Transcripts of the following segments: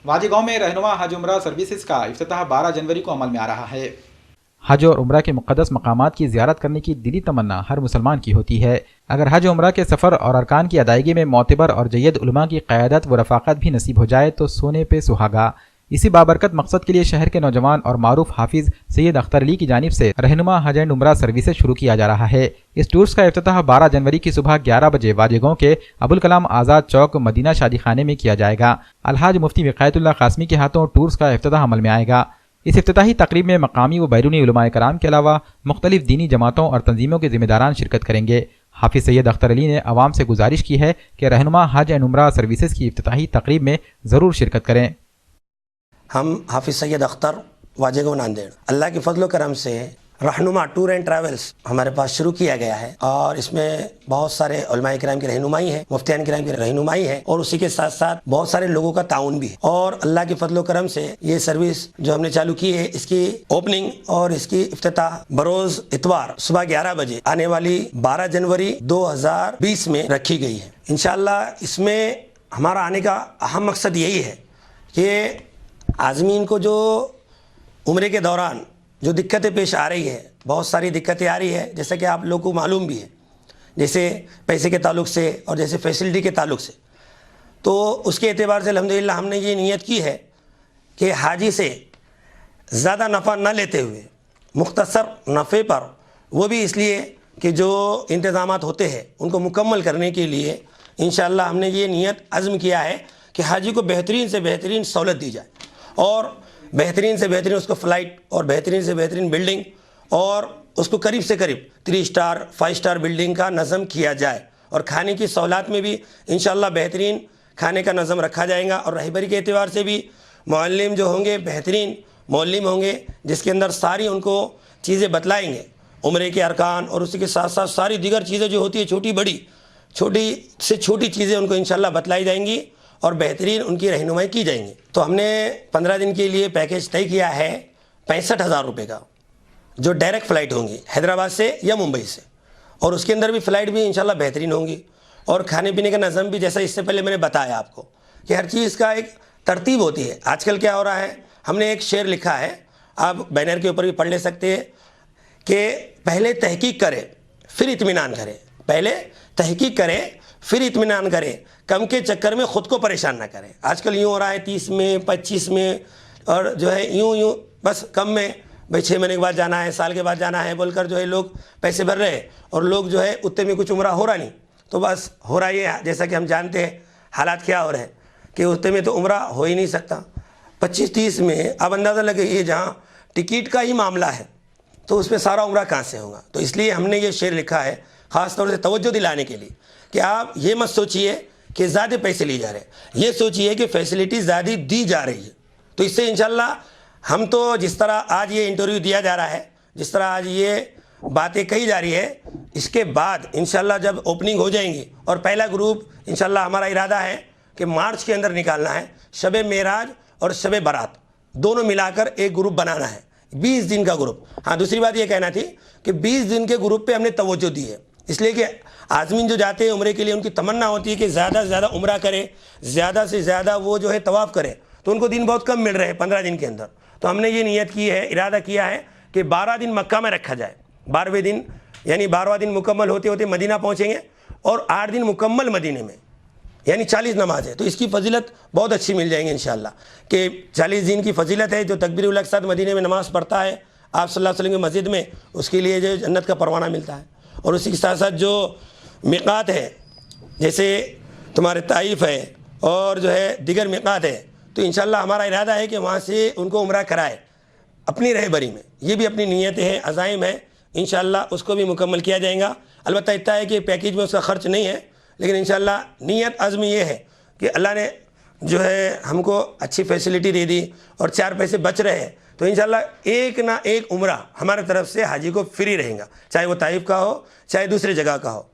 वाजी गांव में रहनुमा हज उम्रा सर्विसेज का इफ्तिताह 12 जनवरी को अमल में आ रहा है। हज और उम्रा के मुक़द्दस मकामात की ज़ियारत करने की दिली तमन्ना हर मुसलमान की होती है। अगर हज उम्रा के सफ़र और अरकान की अदायगी में मोतबर और जय्यद उलमा की क़यादत व रफ़ाक़त भी नसीब हो जाए तो सोने पे सुहागा। इसी बाबरकत मकसद के लिए शहर के नौजवान और मारूफ हाफिज़ सैयद अख्तर अली की जानिब से रहनुमा हज एंड उम्रा सर्विसेज शुरू किया जा रहा है। इस टूर्स का इफ्तिताह 12 जनवरी की सुबह 11 बजे वाजेगांव के अबुल कलाम आज़ाद चौक मदीना शादी खाने में किया जाएगा। अलहाज मुफ्ती विकायतुल्लाह कासमी के हाथों टूर्स का इफ्तिताह अमल में आएगा। इस इफ्तिताही तकरीब में मकामी व बैरूनी उलमाए कराम के अलावा मुख्तलिफ दीनी जमातों और तंजीमों के ज़िम्मेदारान शिरकत करेंगे। हाफिज़ सैयद अख्तर अली ने अवाम से गुजारिश की है कि रहनुमा हज एंड उम्रा सर्विसेज की इफ्तिताही तकरीब में ज़रूर शिरकत करें। हम हाफिज़ सैयद अख्तर वाजेगांव नांदेड़, अल्लाह के फजल करम से रहनुमा टूर एंड ट्रैवल्स हमारे पास शुरू किया गया है और इसमें बहुत सारे उलमाए किराम की रहनुमाई है, मुफ्तियान किराम की रहनुमाई है और उसी के साथ साथ बहुत सारे लोगों का ताउन भी है। और अल्लाह के फजल करम से ये सर्विस जो हमने चालू की है, इसकी ओपनिंग और इसकी इफ्तिताह बरोज इतवार सुबह 11 बजे आने वाली 12 जनवरी 2020 में रखी गई है। इंशाअल्लाह इसमें हमारा आने का अहम मकसद यही है कि आज़मीन को जो उम्रे के दौरान जो दिक्कतें पेश आ रही है, बहुत सारी दिक्कतें आ रही है, जैसा कि आप लोगों को मालूम भी है, जैसे पैसे के ताल्लुक से और जैसे फैसिलिटी के ताल्लुक से, तो उसके एतबार से अल्हम्दुलिल्लाह हमने ये नियत की है कि हाजी से ज़्यादा नफ़ा न लेते हुए मुख्तसर नफ़े पर, वो भी इसलिए कि जो इंतज़ामात होते हैं उनको मुकम्मल करने के लिए इंशाअल्लाह हमने ये नियत अज़्म किया है कि हाजी को बेहतरीन से बेहतरीन सहूलत दी जाए और बेहतरीन से बेहतरीन उसको फ़्लाइट और बेहतरीन से बेहतरीन बिल्डिंग और उसको करीब से करीब 3 स्टार 5 स्टार बिल्डिंग का नज़म किया जाए और खाने की सहूलत में भी इंशाअल्लाह बेहतरीन खाने का नज़म रखा जाएगा। और रहबरी के एतबार से भी मुअल्लिम जो होंगे बेहतरीन मुअल्लिम होंगे, जिसके अंदर सारी उनको चीज़ें बतलाएँगे, उम्रे के अरकान और उसी के साथ साथ सारी दीगर चीज़ें जो होती है छोटी बड़ी, छोटी से छोटी चीज़ें उनको इंशाअल्लाह बतलाई जाएंगी और बेहतरीन उनकी रहनुमाई की जाएंगी। तो हमने 15 दिन के लिए पैकेज तय किया है 65,000 रुपये का, जो डायरेक्ट फ़्लाइट होंगी हैदराबाद से या मुंबई से, और उसके अंदर भी फ़्लाइट भी इंशाल्लाह बेहतरीन होंगी और खाने पीने का नज़म भी, जैसा इससे पहले मैंने बताया आपको कि हर चीज़ का एक तरतीब होती है। आजकल क्या हो रहा है, हमने एक शेर लिखा है, आप बैनर के ऊपर भी पढ़ ले सकते हैं कि पहले तहकीक करें फिर इत्मीनान करें, पहले तहकीक करें फिर इत्मीनान करें, कम के चक्कर में ख़ुद को परेशान ना करें। आजकल यूँ हो रहा है 30 में 25 में और जो है यूँ बस कम में, भाई 6 महीने के बाद जाना है, साल के बाद जाना है बोलकर जो है लोग पैसे भर रहे हैं और लोग जो है उतने में कुछ उम्रा हो रहा नहीं। तो बस हो रहा ये, जैसा कि हम जानते हैं हालात क्या हो रहे हैं कि उतने में तो उम्रा हो ही नहीं सकता। 25-30 में अब अंदाज़ा लगे ये जहाँ टिकट का ही मामला है तो उसमें सारा उम्रा कहाँ से होगा। तो इसलिए हमने ये शेर लिखा है ख़ास तौर से तवज्जो दिलाने के लिए कि आप ये मत सोचिए कि ज़्यादा पैसे लिए जा रहे हैं, ये सोचिए कि फैसिलिटी ज़्यादा दी जा रही है। तो इससे इंशाल्लाह हम तो जिस तरह आज ये इंटरव्यू दिया जा रहा है, जिस तरह आज ये बातें कही जा रही है, इसके बाद इंशाल्लाह जब ओपनिंग हो जाएंगी और पहला ग्रुप इंशाल्लाह हमारा इरादा है कि मार्च के अंदर निकालना है, शब मेराज और शब बारात दोनों मिलाकर एक ग्रुप बनाना है, 20 दिन का ग्रुप। हाँ, दूसरी बात ये कहना थी कि 20 दिन के ग्रुप पे हमने तवज्जो दी है, इसलिए कि आज़मीन जो जाते हैं उम्रे के लिए उनकी तमन्ना होती है कि ज़्यादा से ज़्यादा उम्रा करें, ज़्यादा से ज़्यादा वो जो है तवाफ़ करें, तो उनको दिन बहुत कम मिल रहे हैं 15 दिन के अंदर। तो हमने ये नियत की है, इरादा किया है कि 12 दिन मक्का में रखा जाए, 12वें दिन यानी 12वां दिन मुकम्मल होते होते मदीना पहुँचेंगे और 8 दिन मुकम्मल मदीने में, यानी 40 नमाज है। तो इसकी फजीलत बहुत अच्छी मिल जाएंगी इंशाअल्लाह कि 40 दिन की फजीलत है। जो तकबीरुल के साथ मदीने में नमाज़ पढ़ता है आप सल्लल्लाहु अलैहि वसल्लम की मस्जिद में, उसके लिए जो जन्नत का परवाना मिलता है। और उसी के साथ साथ जो मिक़ात है, जैसे तुम्हारे ताइफ है और जो है दिगर मिक़ात है, तो इंशाअल्लाह हमारा इरादा है कि वहाँ से उनको उम्रा कराए अपनी रहबरी में। ये भी अपनी नीयत है, अज़ाइम है, इंशाअल्लाह उसको भी मुकम्मल किया जाएगा। अलबत्ता इतना है कि पैकेज में उसका ख़र्च नहीं है, लेकिन इंशाअल्लाह नीयत अज़्म ये है कि अल्लाह ने जो है हमको अच्छी फैसिलिटी दे दी और 4 पैसे बच रहे हैं, तो इंशाअल्लाह एक ना एक उम्रा हमारे तरफ से हाजी को फ्री रहेगा, चाहे वो ताइफ का हो चाहे दूसरी जगह का हो।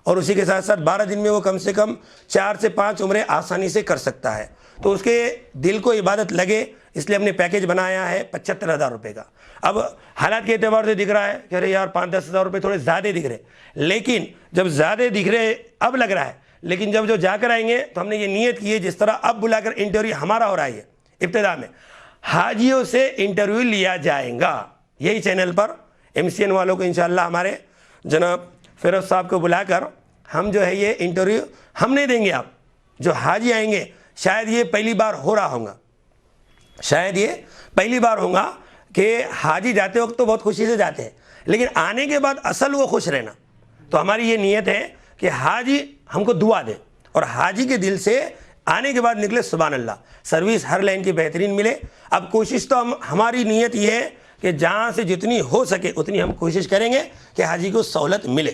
और उसी के साथ साथ 12 दिन में वो कम से कम 4 से 5 उम्रे आसानी से कर सकता है। तो उसके दिल को इबादत लगे, इसलिए हमने पैकेज बनाया है 75,000 रुपये का। अब हालात के एतबार से दिख रहा है कि अरे यार 5-10 हज़ार रुपये थोड़े ज़्यादा दिख रहे, लेकिन जब ज़्यादा दिख रहे अब लग रहा है, लेकिन जब जो जाकर आएंगे तो हमने ये नीयत की है, जिस तरह अब बुलाकर इंटरव्यू हमारा हो रहा है ابتدا میں حاجیوں سے انٹرویو لیا جائے گا. یہی چینل پر MCN والوں کو انشاءاللہ ہمارے جناب فیروز صاحب کو بلا کر ہم جو ہے یہ انٹرویو ہم نہیں دیں گے. آپ جو حاجی آئیں گے شاید یہ پہلی بار ہو رہا ہوگا, شاید یہ پہلی بار ہوگا کہ حاجی جاتے وقت تو بہت خوشی سے جاتے ہیں, لیکن آنے کے بعد اصل وہ خوش رہنا. تو ہماری یہ نیت ہے کہ حاجی ہم کو دعا دے اور حاجی کے دل سے آنے کے بعد نکلے سبحان اللہ, سروس ہر لائن کی بہترین ملے. اب کوشش تو ہماری نیت یہ ہے کہ جہاں سے جتنی ہو سکے اتنی ہم کوشش کریں گے کہ حاجی کو سہولت ملے.